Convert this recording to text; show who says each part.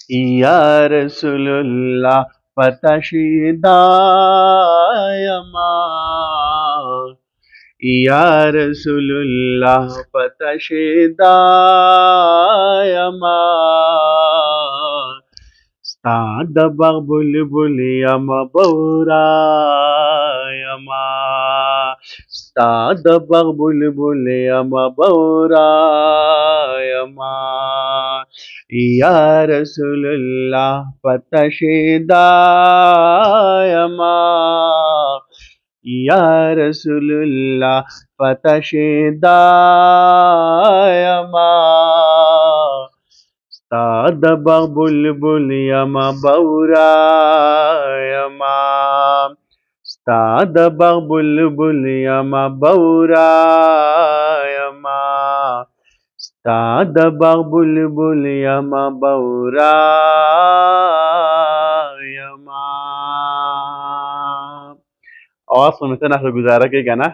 Speaker 1: یا رسول اللہ فتشیدہ یما یا رسول اللہ فتشیدہ یما ستا د باغ بلبل یم بورا یما ستا د باغ بلبل یم بورا یما یا رسول اللہ فتشیدہ یما یا رسول اللہ فتشیدہ یما ستا د باغ بلبل یم بورا یما ستا د باغ بلبل یم بورا یما ستا د باغ بلبل یم بورا یما. اور سنتے نہ گزارا کے گانا